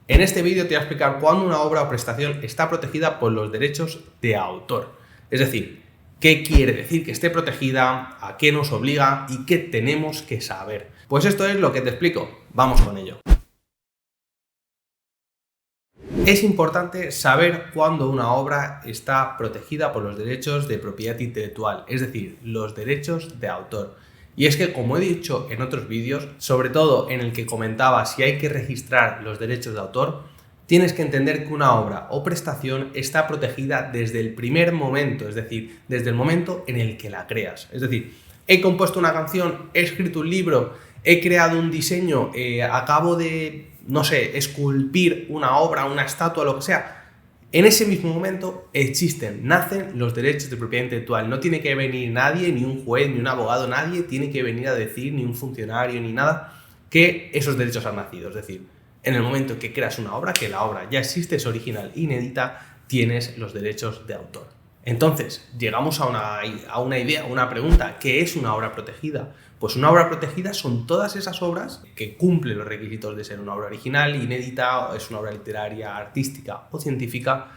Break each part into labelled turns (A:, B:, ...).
A: En este vídeo te voy a explicar cuándo una obra o prestación está protegida por los derechos de autor. Es decir, qué quiere decir que esté protegida, a qué nos obliga y qué tenemos que saber. Pues esto es lo que te explico. Vamos con ello. Es importante saber cuándo una obra está protegida por los derechos de propiedad intelectual, es decir, los derechos de autor. Y es que, como he dicho en otros vídeos, sobre todo en el que comentaba si hay que registrar los derechos de autor, tienes que entender que una obra o prestación está protegida desde el primer momento, es decir, desde el momento en el que la creas. Es decir, he compuesto una canción, he escrito un libro, he creado un diseño, acabo de, no sé, esculpir una obra, una estatua, lo que sea. En ese mismo momento nacen los derechos de propiedad intelectual. No tiene que venir nadie, ni un juez, ni un abogado, nadie tiene que venir a decir, ni un funcionario, ni nada, que esos derechos han nacido. Es decir, en el momento que creas una obra, que la obra ya existe, es original, inédita, tienes los derechos de autor. Entonces, llegamos a una idea, a una pregunta: ¿qué es una obra protegida? Pues una obra protegida son todas esas obras que cumplen los requisitos de ser una obra original, inédita, es una obra literaria, artística o científica,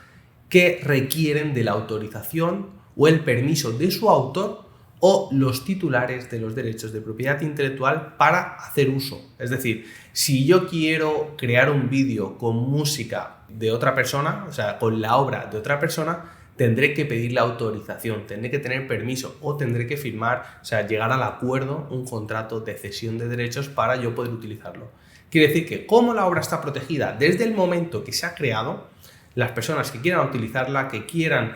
A: que requieren de la autorización o el permiso de su autor o los titulares de los derechos de propiedad intelectual para hacer uso. Es decir, si yo quiero crear un vídeo con música de otra persona, o sea, con la obra de otra persona, tendré que pedir la autorización, tendré que tener permiso o tendré que firmar, o sea, llegar al acuerdo, un contrato de cesión de derechos para yo poder utilizarlo. Quiere decir que como la obra está protegida desde el momento que se ha creado, las personas que quieran utilizarla, que quieran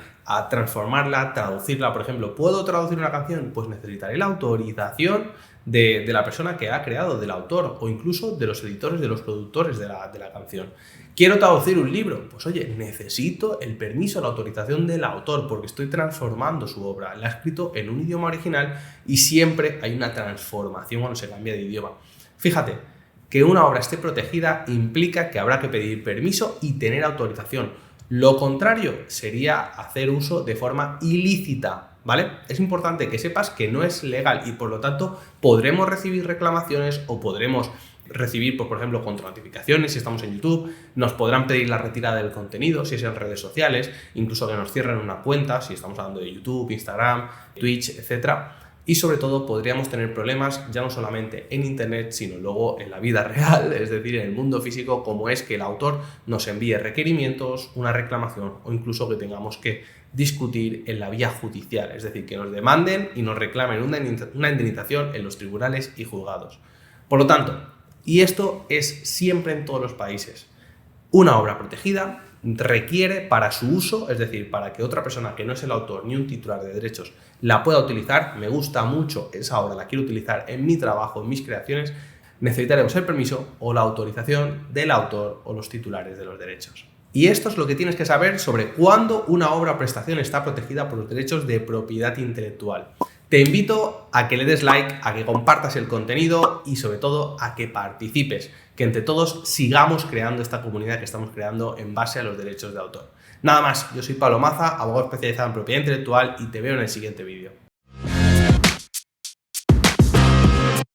A: transformarla, traducirla, por ejemplo, ¿puedo traducir una canción? Pues necesitaré la autorización de la persona que ha creado, del autor, o incluso de los editores, de los productores de la canción. ¿Quiero traducir un libro? Pues oye, necesito el permiso, la autorización del autor, porque estoy transformando su obra. La ha escrito en un idioma original y siempre hay una transformación cuando se cambia de idioma. Fíjate, que una obra esté protegida implica que habrá que pedir permiso y tener autorización. Lo contrario sería hacer uso de forma ilícita, ¿vale? Es importante que sepas que no es legal y por lo tanto podremos recibir reclamaciones o podremos recibir, por ejemplo, contranotificaciones si estamos en YouTube, nos podrán pedir la retirada del contenido si es en redes sociales, incluso que nos cierren una cuenta si estamos hablando de YouTube, Instagram, Twitch, etcétera. Y sobre todo podríamos tener problemas ya no solamente en internet, sino luego en la vida real, es decir, en el mundo físico, como es que el autor nos envíe requerimientos, una reclamación o incluso que tengamos que discutir en la vía judicial, es decir, que nos demanden y nos reclamen una indemnización en los tribunales y juzgados. Por lo tanto, y esto es siempre en todos los países, una obra protegida requiere para su uso, es decir, para que otra persona que no es el autor ni un titular de derechos la pueda utilizar, me gusta mucho esa obra, la quiero utilizar en mi trabajo, en mis creaciones, necesitaremos el permiso o la autorización del autor o los titulares de los derechos. Y esto es lo que tienes que saber sobre cuándo una obra o prestación está protegida por los derechos de propiedad intelectual. Te invito a que le des like, a que compartas el contenido y sobre todo a que participes, que entre todos sigamos creando esta comunidad que estamos creando en base a los derechos de autor. Nada más, yo soy Pablo Maza, abogado especializado en propiedad intelectual y te veo en el siguiente vídeo.